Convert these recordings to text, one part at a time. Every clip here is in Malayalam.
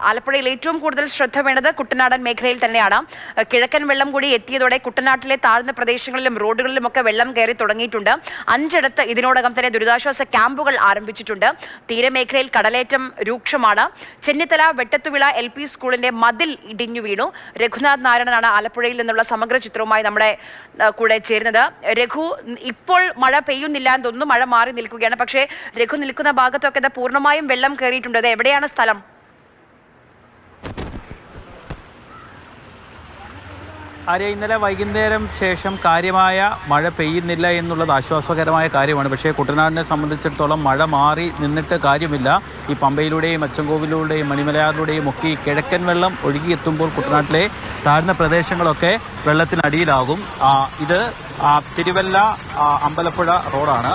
ആലപ്പുഴയിൽ ഏറ്റവും കൂടുതൽ ശ്രദ്ധ വേണ്ടത് കുട്ടനാടൻ മേഖലയിൽ തന്നെയാണ്. കിഴക്കൻ വെള്ളം കൂടി എത്തിയതോടെ കുട്ടനാട്ടിലെ താഴ്ന്ന പ്രദേശങ്ങളിലും റോഡുകളിലുമൊക്കെ വെള്ളം കയറി തുടങ്ങിയിട്ടുണ്ട്. 5 ഇടത്ത് ഇതിനോടകം തന്നെ ദുരിതാശ്വാസ ക്യാമ്പുകൾ ആരംഭിച്ചിട്ടുണ്ട്. തീരമേഖലയിൽ കടലേറ്റം രൂക്ഷമാണ്. ചെന്നിത്തല വെട്ടത്തുവിള LP സ്കൂളിന്റെ മതിൽ ഇടിഞ്ഞു വീണു. രഘുനാഥ് നാരായണനാണ് ആലപ്പുഴയിൽ നിന്നുള്ള സമഗ്ര ചിത്രവുമായി നമ്മുടെ കൂടെ ചേരുന്നത്. രഘു, ഇപ്പോൾ മഴ പെയ്യുന്നില്ല എന്ന് തോന്നുന്നു, മഴ മാറി നിൽക്കുകയാണ്. പക്ഷേ രഘു നിൽക്കുന്ന ഭാഗത്തൊക്കെ ഇത് പൂർണ്ണമായും വെള്ളം കയറിയിട്ടുണ്ട്. അത് എവിടെയാണ് സ്ഥലം? ആര്യ, ഇന്നലെ വൈകുന്നേരം ശേഷം കാര്യമായ മഴ പെയ്യുന്നില്ല എന്നുള്ളത് ആശ്വാസകരമായ കാര്യമാണ്. പക്ഷേ കുട്ടനാടിനെ സംബന്ധിച്ചിടത്തോളം മഴ മാറി നിന്നിട്ട് കാര്യമില്ല. ഈ പമ്പയിലൂടെയും അച്ചൻകോവിലൂടെയും മണിമലയാറിലൂടെയും ഒക്കെ ഈ കിഴക്കൻ വെള്ളം ഒഴുകിയെത്തുമ്പോൾ കുട്ടനാട്ടിലെ താഴ്ന്ന പ്രദേശങ്ങളൊക്കെ വെള്ളത്തിനടിയിലാകും. ഇത് തിരുവല്ല അമ്പലപ്പുഴ റോഡാണ്.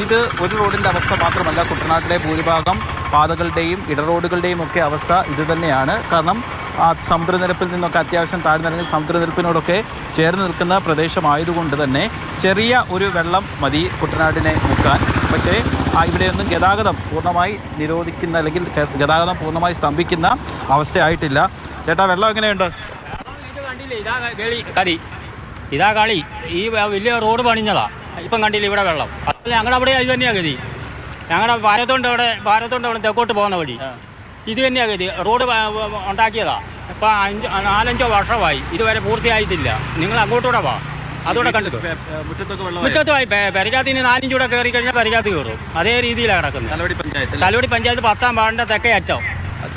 ഇത് ഒരു റോഡിൻ്റെ അവസ്ഥ മാത്രമല്ല, കുട്ടനാട്ടിലെ ഭൂരിഭാഗം പാതകളുടെയും ഇടറോഡുകളുടെയും ഒക്കെ അവസ്ഥ ഇതുതന്നെയാണ്. കാരണം സമുദ്രനിരപ്പിൽ നിന്നൊക്കെ അത്യാവശ്യം താഴ്ന്നിറങ്ങി സമുദ്രനിരപ്പിനോടൊക്കെ ചേർന്ന് നിൽക്കുന്ന പ്രദേശമായതുകൊണ്ട് തന്നെ ചെറിയ ഒരു വെള്ളം മതി കുട്ടനാടിനെ മുക്കാൻ. പക്ഷേ ഇവിടെയൊന്നും ഗതാഗതം പൂർണ്ണമായി നിരോധിക്കുന്ന അല്ലെങ്കിൽ ഗതാഗതം പൂർണ്ണമായി സ്തംഭിക്കുന്ന അവസ്ഥയായിട്ടില്ല. ചേട്ടാ, വെള്ളം എങ്ങനെയുണ്ട്? ഇതാ കളി ഈ വലിയ റോഡ് പണിഞ്ഞതാ, ഇപ്പം കണ്ടില്ല ഇവിടെ വെള്ളം. ഞങ്ങളുടെ അവിടെ ഇത് തന്നെയാണ് ഗതി. ഞങ്ങളുടെ ഭാരതോണ്ട് അവിടെ തെക്കോട്ട് പോകുന്ന വഴി ഇത് തന്നെയാണ് ഗതി. റോഡ് ഉണ്ടാക്കിയതാ, ഇപ്പം 4-5 വർഷമായി, ഇതുവരെ പൂർത്തിയായിട്ടില്ല. നിങ്ങൾ അങ്ങോട്ടൂടെ വാ, അതോടെ കണ്ടിട്ടു. മുറ്റത്തുമായി പെരക്കാത്തിന് 4-5 കൂടെ കയറി കഴിഞ്ഞാൽ പെരക്കാത്ത് കയറും. അതേ രീതിയിലാണ് കിടക്കുന്നത്. തലവടി പഞ്ചായത്ത് 10ാം വാർഡിൻ്റെ തെക്കേ അറ്റം.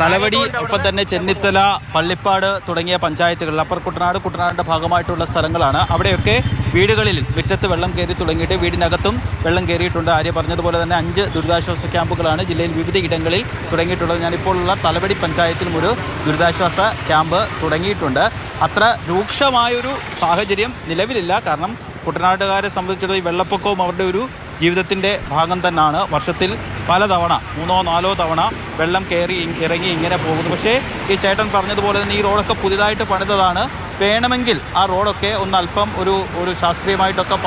തലവടി, ഒപ്പം തന്നെ ചെന്നിത്തല, പള്ളിപ്പാട് തുടങ്ങിയ പഞ്ചായത്തുകൾ അപ്പർ കുട്ടനാടിൻ്റെ ഭാഗമായിട്ടുള്ള സ്ഥലങ്ങളാണ്. അവിടെയൊക്കെ വീടുകളിൽ മുറ്റത്ത് വെള്ളം കയറി തുടങ്ങിയിട്ട് വീടിനകത്തും വെള്ളം കയറിയിട്ടുണ്ട്. ആര്യ പറഞ്ഞതുപോലെ തന്നെ 5 ദുരിതാശ്വാസ ക്യാമ്പുകളാണ് ജില്ലയിൽ വിവിധ ഇടങ്ങളിൽ തുടങ്ങിയിട്ടുള്ളത്. ഞാനിപ്പോൾ ഉള്ള തലവടി പഞ്ചായത്തിലും ഒരു ദുരിതാശ്വാസ ക്യാമ്പ് തുടങ്ങിയിട്ടുണ്ട്. അത്ര രൂക്ഷമായൊരു സാഹചര്യം നിലവിലില്ല. കാരണം കുട്ടനാട്ടുകാരെ സംബന്ധിച്ചിടത്തോളം ഈ വെള്ളപ്പൊക്കവും അവരുടെ ഒരു ജീവിതത്തിൻ്റെ ഭാഗം തന്നെയാണ്. വർഷത്തിൽ പലതവണ 3-4 തവണ വെള്ളം കയറി ഇറങ്ങി ഇങ്ങനെ പോകുന്നു. പക്ഷേ ഈ ചേട്ടൻ പറഞ്ഞതുപോലെ തന്നെ ഈ റോഡൊക്കെ പുതിയതായിട്ട് പണിതതാണ്. വേണമെങ്കിൽ ആ റോഡൊക്കെ ഒന്നല്പം ഒരു ശാസ്ത്രീയമായിട്ടൊക്കെ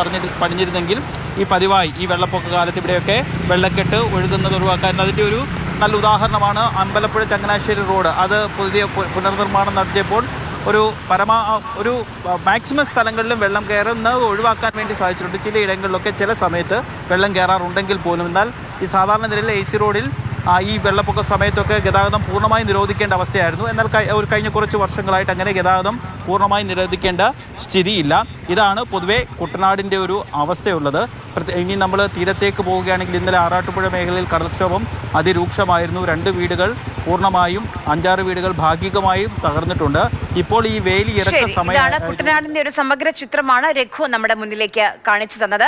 പണിഞ്ഞിരുന്നെങ്കിൽ ഈ പതിവായി ഈ വെള്ളപ്പൊക്ക കാലത്ത് ഇവിടെയൊക്കെ വെള്ളക്കെട്ട് ഒഴുകുന്നത് ഒഴിവാക്കാൻ അതിൻ്റെ ഒരു നല്ല ഉദാഹരണമാണ് അമ്പലപ്പുഴ ചങ്ങനാശ്ശേരി റോഡ്. അത് പുതിയ പുനർനിർമ്മാണം നടത്തിയപ്പോൾ ഒരു മാക്സിമം സ്ഥലങ്ങളിലും വെള്ളം കയറുന്നത് ഒഴിവാക്കാൻ വേണ്ടി സാധിച്ചിട്ടുണ്ട്. ചില ഇടങ്ങളിലൊക്കെ ചില സമയത്ത് വെള്ളം കയറാറുണ്ടെങ്കിൽ പോലും. എന്നാൽ ഈ സാധാരണ നിലയിൽ AC റോഡിൽ ഈ വെള്ളപ്പൊക്ക സമയത്തൊക്കെ ഗതാഗതം പൂർണ്ണമായി നിരോധിക്കേണ്ട അവസ്ഥയായിരുന്നു. എന്നാൽ കഴിഞ്ഞ കുറച്ച് വർഷങ്ങളായിട്ട് അങ്ങനെ ഗതാഗതം പൂർണ്ണമായി നിരോധിക്കേണ്ട സ്ഥിതിയില്ല. ഇതാണ് പൊതുവേ കുട്ടനാടിൻ്റെ ഒരു അവസ്ഥയുള്ളത്. ഇനി നമ്മൾ തീരത്തേക്ക് പോവുകയാണെങ്കിൽ ഇന്നലെ ആറാട്ടുപുഴ മേഖലയിൽ കടൽക്ഷോഭം അതിരൂക്ഷമായിരുന്നു. 2 വീടുകൾ പൂർണ്ണമായും 5-6 വീടുകൾ ഭാഗികമായും തകർന്നിട്ടുണ്ട്. ഇപ്പോൾ ഈ വേലി ഇറക്ക സമയമാണ്. കുട്ടനാടിന്റെ ഒരു സമഗ്ര ചിത്രമാണ് രഘു നമ്മുടെ മുന്നിലേക്ക് കാണിച്ചു തന്നത്.